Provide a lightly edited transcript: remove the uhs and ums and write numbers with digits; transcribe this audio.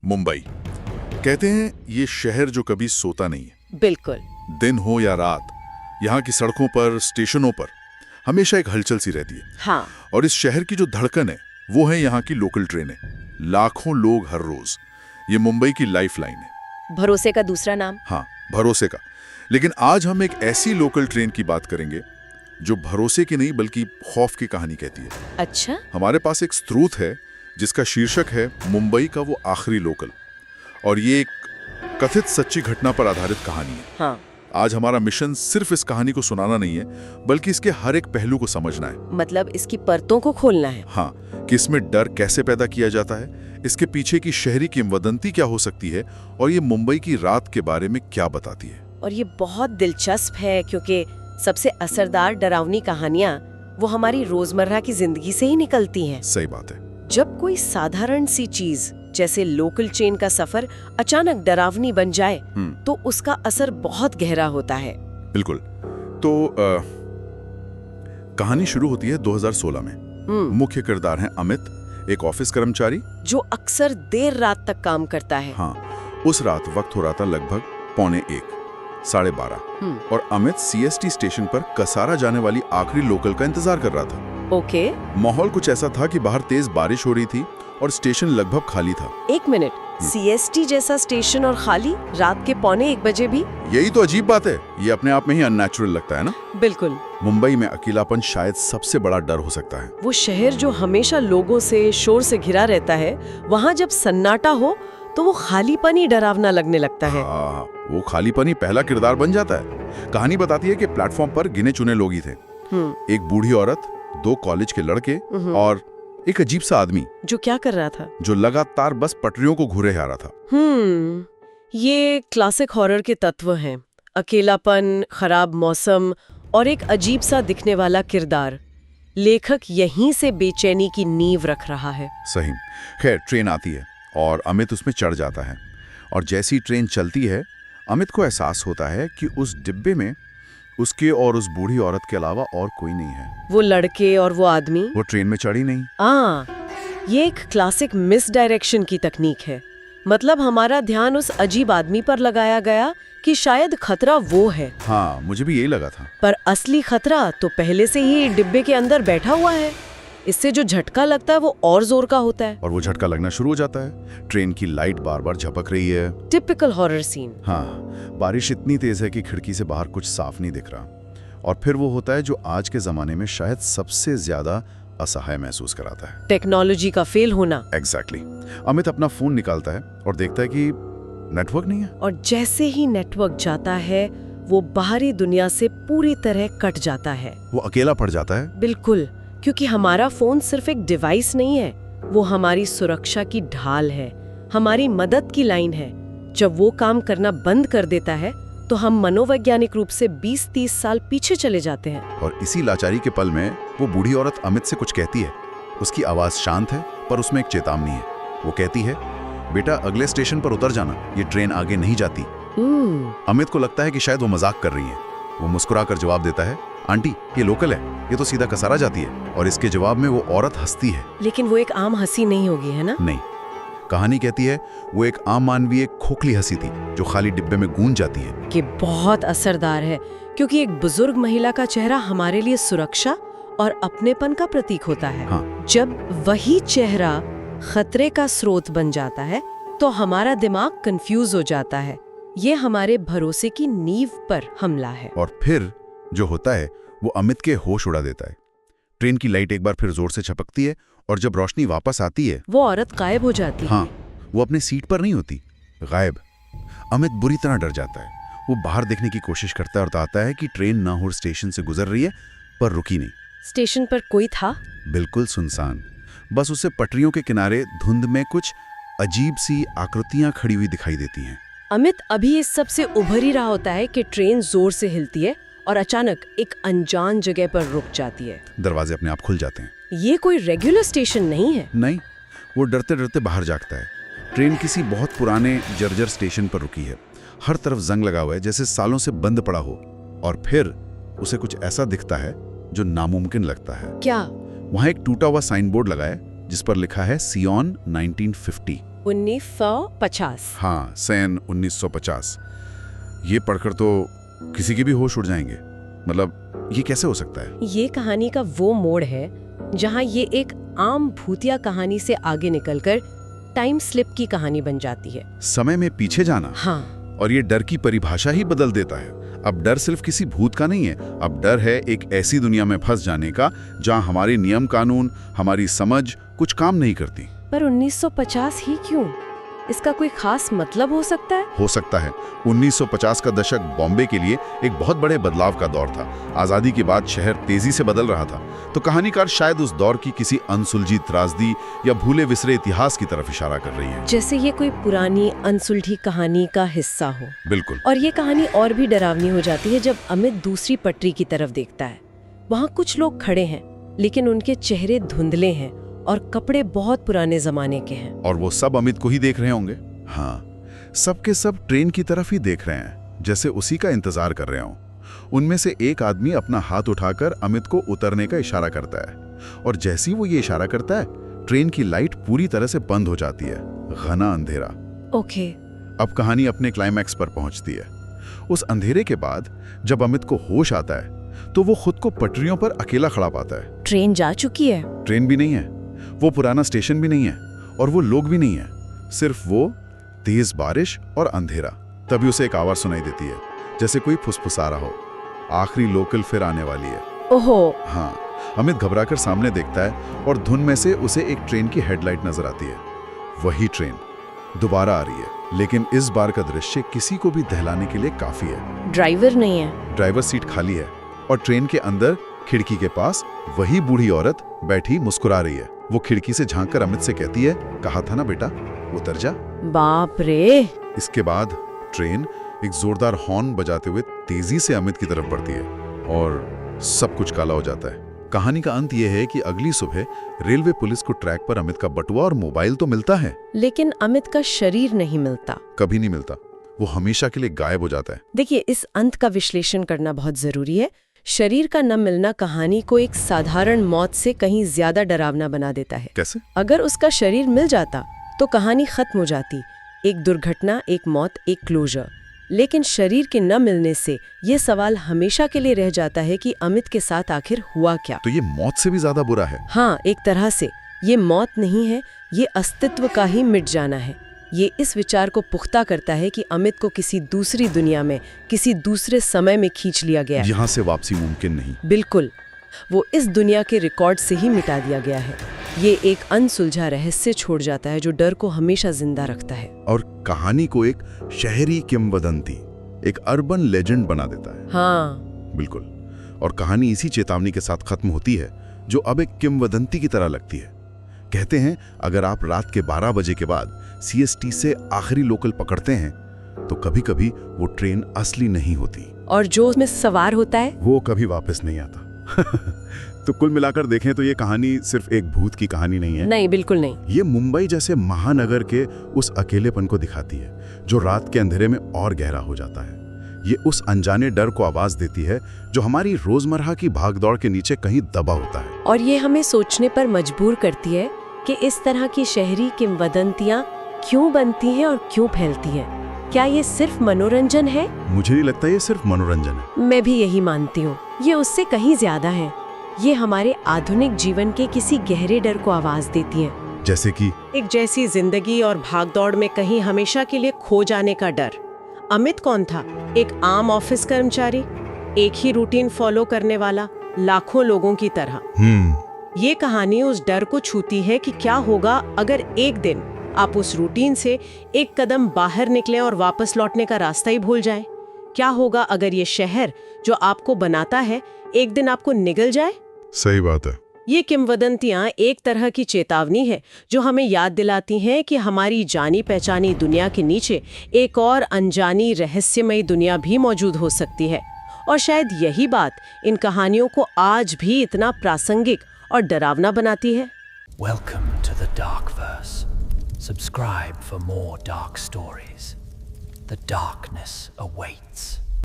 मुंबई कहते हैं ये शहर जो कभी सोता नहीं है। बिल्कुल। दिन हो या रात, यहाँ की सड़कों पर, स्टेशनों पर हमेशा एक हलचल सी रहती है। हाँ। और इस शहर की जो धड़कन है वो है यहाँ की लोकल ट्रेनें। लाखों लोग हर रोज, ये मुंबई की लाइफलाइन है। भरोसे का दूसरा नाम। हाँ, भरोसे का। लेकिन आज हम एक ऐसी लोकल ट्रेन की बात करेंगे जो भरोसे की नहीं बल्कि खौफ की कहानी कहती है। अच्छा। हमारे पास एक स्रोत है जिसका शीर्षक है मुंबई का वो आखिरी लोकल, और ये एक कथित सच्ची घटना पर आधारित कहानी है। हाँ। आज हमारा मिशन सिर्फ इस कहानी को सुनाना नहीं है, बल्कि इसके हर एक पहलू को समझना है। मतलब इसकी परतों को खोलना है। हाँ, कि इसमें डर कैसे पैदा किया जाता है, इसके पीछे की शहरी किंवदंती क्या हो सकती है, और ये मुंबई की रात के बारे में क्या बताती है। और ये बहुत दिलचस्प है क्योंकि सबसे असरदार डरावनी कहानियाँ वो हमारी रोजमर्रा की जिंदगी से ही निकलती हैं। सही बात है। जब कोई साधारण सी चीज जैसे लोकल ट्रेन का सफर अचानक डरावनी बन जाए तो उसका असर बहुत गहरा होता है। बिल्कुल। तो कहानी शुरू होती है 2016 में। मुख्य किरदार है अमित, एक ऑफिस कर्मचारी जो अक्सर देर रात तक काम करता है। हाँ, उस रात वक्त हो रहा था लगभग 1:45, 12:30, और अमित सीएसटी स्टेशन पर कसारा जाने वाली आखिरी लोकल का इंतजार कर रहा था। ओके। माहौल कुछ ऐसा था कि बाहर तेज बारिश हो रही थी और स्टेशन लगभग खाली था। एक मिनट, सीएसटी जैसा स्टेशन और खाली रात के 1:45 बजे भी? यही तो अजीब बात है। ये अपने आप में ही अननेचुरल लगता है ना। बिल्कुल। मुंबई में अकेलापन शायद सबसे बड़ा डर हो सकता है। वो शहर जो हमेशा लोगों से, शोर से घिरा रहता है, वहाँ जब सन्नाटा हो तो वो खालीपन ही डरावना लगने लगता है। वो खालीपन ही पहला किरदार बन जाता है। कहानी बताती है कि प्लेटफॉर्म पर गिने चुने लोग ही थे। एक बूढ़ी औरत, 2 कॉलेज के लड़के और एक अजीब सा आदमी जो क्या कर रहा था? जो लगातार बस पटरियों को घूरे आ रहा था। ये क्लासिक हॉरर के तत्व हैं। अकेलापन, खराब मौसम और एक अजीब सा दिखने वाला किरदार। लेखक यहीं से बेचैनी की नींव रख रहा है। सही। खैर, ट्रेन आती है और अमित उसमें चढ़ जाता है, और जैसी ट्रेन चलती है अमित को एहसास होता है कि उस डिब्बे में उसके और उस बूढ़ी औरत के अलावा और कोई नहीं है। वो लड़के और वो आदमी वो ट्रेन में चढ़ी नहीं। ये एक क्लासिक मिस डायरेक्शन की तकनीक है। मतलब हमारा ध्यान उस अजीब आदमी पर लगाया गया कि शायद खतरा वो है। हाँ, मुझे भी यही लगा था। पर असली खतरा तो पहले से ही डिब्बे के अंदर बैठा हुआ है। इससे जो झटका लगता है वो और जोर का होता है। और वो झटका लगना शुरू हो जाता है। ट्रेन की लाइट बार बार झपक रही है। Typical horror scene. हाँ, बारिश इतनी तेज है कि खिड़की से बाहर कुछ साफ नहीं दिख रहा। और फिर वो होता है जो आज के जमाने में शायद सबसे ज्यादा असहाय महसूस कराता है। टेक्नोलॉजी का फेल होना। एग्जैक्टली। अमित अपना फोन निकालता है और देखता है कि नेटवर्क नहीं है। और जैसे ही नेटवर्क जाता है वो बाहरी दुनिया से पूरी तरह कट जाता है। वो अकेला पड़ जाता है। बिल्कुल, क्योंकि हमारा फोन सिर्फ एक डिवाइस नहीं है, वो हमारी सुरक्षा की ढाल है, हमारी मदद की लाइन है। जब वो काम करना बंद कर देता है तो हम मनोवैज्ञानिक रूप से 20-30 साल पीछे चले जाते हैं। और इसी लाचारी के पल में वो बूढ़ी औरत अमित से कुछ कहती है। उसकी आवाज शांत है पर उसमें एक चेतावनी है। वो कहती है, बेटा अगले स्टेशन पर उतर जाना, ये ट्रेन आगे नहीं जाती। अमित को लगता है कि शायद वो मजाक कर रही है। वो मुस्कुराकर जवाब देता है, आंटी ये लोकल है, ये तो सीधा कसारा जाती है। और इसके जवाब में वो औरत हंसती है। लेकिन वो एक आम हंसी नहीं होगी, है ना? नहीं, कहानी कहती है वो एक आम मानवीय खोखली हंसी थी जो खाली डिब्बे में गूंज जाती है। कि बहुत असरदार है, क्योंकि एक बुजुर्ग महिला का चेहरा हमारे लिए सुरक्षा और अपनेपन का प्रतीक होता है। हाँ। जब वही चेहरा खतरे का स्रोत बन जाता है तो हमारा दिमाग कंफ्यूज हो जाता है। ये हमारे भरोसे की नींव पर हमला है। और फिर जो होता है वो अमित के होश उड़ा देता है। ट्रेन की लाइट एक बार फिर जोर से झपकती है और जब रोशनी वापस आती है वो औरत गायब हो जाती है। हाँ, वो अपने सीट पर नहीं होती, गायब। अमित बुरी तरह डर जाता है। वो बाहर देखने की कोशिश करता है और बताता है कि ट्रेन नाहौर स्टेशन से गुजर रही है पर रुकी नहीं। स्टेशन पर कोई था? बिल्कुल सुनसान। बस उसे पटरियों के किनारे धुंध में कुछ अजीब सी आकृतियां खड़ी हुई दिखाई देती हैं। अमित अभी इस सब से उभर ही रहा होता है कि ट्रेन जोर से हिलती है और अचानक एक अनजान जगह पर रुक जाती है। दरवाजे अपने आप खुल जाते हैं। ये कोई रेगुलर स्टेशन नहीं है। नहीं, वो डरते डरते बाहर जागता है। ट्रेन किसी बहुत पुराने जर्जर स्टेशन पर रुकी है। हर तरफ जंग लगा हुआ है, जैसे सालों से बंद पड़ा हो। और फिर उसे कुछ ऐसा दिखता है जो नामुमकिन लगता है। क्या? वहां एक टूटा हुआ साइन बोर्ड लगा है जिस पर लिखा है सियोन 1950। 1950। हाँ, सन 1950। ये पढ़कर तो किसी के भी होश उड़ जाएंगे। मतलब ये कैसे हो सकता है? ये कहानी का वो मोड़ है जहाँ ये एक आम भूतिया कहानी से आगे निकलकर टाइम स्लिप की कहानी बन जाती है। समय में पीछे जाना। हाँ। और ये डर की परिभाषा ही बदल देता है। अब डर सिर्फ किसी भूत का नहीं है, अब डर है एक ऐसी दुनिया में फंस जाने का जहां हमारे नियम कानून, हमारी समझ कुछ काम नहीं करती। पर 1950 ही क्यों? इसका कोई खास मतलब हो सकता है? हो सकता है। 1950 का दशक बॉम्बे के लिए एक बहुत बड़े बदलाव का दौर था। आज़ादी के बाद शहर तेजी से बदल रहा था, तो कहानीकार शायद उस दौर की किसी अनसुलझी त्रासदी या भूले विसरे इतिहास की तरफ इशारा कर रही है। जैसे ये कोई पुरानी अनसुलझी कहानी का हिस्सा हो। बिल्कुल। और ये कहानी और भी डरावनी हो जाती है जब अमित दूसरी पटरी की तरफ देखता है। वहाँ कुछ लोग खड़े हैं, लेकिन उनके चेहरे धुंधले हैं और कपड़े बहुत पुराने जमाने के हैं। और वो सब अमित को ही देख रहे होंगे। हाँ, सबके सब ट्रेन की तरफ ही देख रहे हैं, जैसे उसी का इंतजार कर रहे हों। उनमें से एक आदमी अपना हाथ उठाकर अमित को उतरने का इशारा करता है, और जैसे ही वो ये इशारा करता है, ट्रेन की लाइट पूरी तरह से बंद हो जाती है। घना अंधेरा। ओके। अब कहानी अपने क्लाइमैक्स पर पहुंचती है। उस अंधेरे के बाद जब अमित को होश आता है, तो वो खुद को पटरियों पर अकेला खड़ा पाता है। ट्रेन जा चुकी है। ट्रेन भी नहीं है, वो पुराना स्टेशन भी नहीं है, और वो लोग भी नहीं है। सिर्फ वो तेज बारिश और अंधेरा। तभी उसे एक आवाज सुनाई देती है, जैसे कोई फुसफुसा रहा हो। आखिरी लोकल फिर आने वाली है। ओहो। हाँ, अमित घबराकर सामने देखता है और धुन में से उसे एक ट्रेन की हेडलाइट नजर आती है। वही ट्रेन दोबारा आ रही है, लेकिन इस बार का दृश्य किसी को भी दहलाने के लिए काफी है। ड्राइवर नहीं है। ड्राइवर सीट खाली है, और ट्रेन के अंदर खिड़की के पास वही बूढ़ी औरत बैठी मुस्कुरा रही है। वो खिड़की से झांककर अमित से कहती है, कहा था ना बेटा, उतर जा। बाप रे। इसके बाद ट्रेन एक जोरदार हॉर्न बजाते हुए तेजी से अमित की तरफ बढ़ती है, और सब कुछ काला हो जाता है। कहानी का अंत यह है कि अगली सुबह रेलवे पुलिस को ट्रैक पर अमित का बटुआ और मोबाइल तो मिलता है, लेकिन अमित का शरीर नहीं मिलता। कभी नहीं मिलता। वो हमेशा के लिए गायब हो जाता है। देखिए, इस अंत का विश्लेषण करना बहुत जरूरी है। शरीर का न मिलना कहानी को एक साधारण मौत से कहीं ज्यादा डरावना बना देता है। कैसे? अगर उसका शरीर मिल जाता तो कहानी खत्म हो जाती, एक दुर्घटना, एक मौत, एक क्लोजर। लेकिन शरीर के न मिलने से ये सवाल हमेशा के लिए रह जाता है कि अमित के साथ आखिर हुआ क्या। तो ये मौत से भी ज्यादा बुरा है। हाँ, एक तरह से ये मौत नहीं है, ये अस्तित्व का ही मिट जाना है। ये इस विचार को पुख्ता करता है कि अमित को किसी दूसरी दुनिया में, किसी दूसरे समय में खींच लिया गया है। यहाँ से वापसी मुमकिन नहीं। बिल्कुल, वो इस दुनिया के रिकॉर्ड से ही मिटा दिया गया है। ये एक अनसुलझा रहस्य छोड़ जाता है जो डर को हमेशा जिंदा रखता है। और कहानी को एक शहरी किंवदंती, एक अर्बन लेजेंड बना देता है। हाँ, बिल्कुल। और कहानी इसी चेतावनी के साथ खत्म होती है, जो अब एक किंवदंती की तरह लगती है। कहते हैं, अगर आप रात के 12 बजे के बाद CST से आखिरी लोकल पकड़ते हैं, तो कभी कभी वो ट्रेन असली नहीं होती, और जो उसमें सवार होता है वो कभी वापस नहीं आता। तो कुल मिलाकर देखें तो ये कहानी सिर्फ एक भूत की कहानी नहीं है। नहीं, बिल्कुल नहीं। ये मुंबई जैसे महानगर के उस अकेलेपन को दिखाती है, जो रात के अंधेरे में और गहरा हो जाता है। ये उस अनजाने डर को आवाज देती है, जो हमारी रोजमर्रा की भागदौड़ के नीचे कहीं दबा होता है। और ये हमें सोचने पर मजबूर करती है कि इस तरह की शहरी किंवदंतियां क्यों बनती हैं और क्यों फैलती हैं। क्या ये सिर्फ मनोरंजन है? मुझे नहीं लगता ये सिर्फ मनोरंजन है। मैं भी यही मानती हूँ। ये उससे कहीं ज्यादा है। ये हमारे आधुनिक जीवन के किसी गहरे डर को आवाज देती है। जैसे कि एक जैसी जिंदगी और भागदौड़ में कहीं हमेशा के लिए खो जाने का डर। अमित कौन था? एक आम ऑफिस कर्मचारी, एक ही रूटीन फॉलो करने वाला, लाखों लोगों की तरह। ये कहानी उस डर को छूती है कि क्या होगा अगर एक दिन आप उस रूटीन से एक कदम बाहर निकलें और वापस लौटने का रास्ता ही भूल जाएं। क्या होगा अगर ये शहर जो आपको बनाता है एक दिन आपको निगल जाए? सही बात है। ये किंवदंतियां एक तरह की चेतावनी है, जो हमें याद दिलाती हैं कि हमारी जानी पहचानी दुनिया के नीचे एक और अनजानी रहस्यमयी दुनिया भी मौजूद हो सकती है। और शायद यही बात इन कहानियों को आज भी इतना प्रासंगिक और डरावना बनाती है। Welcome to the Darkverse. Subscribe for more dark stories. The darkness awaits.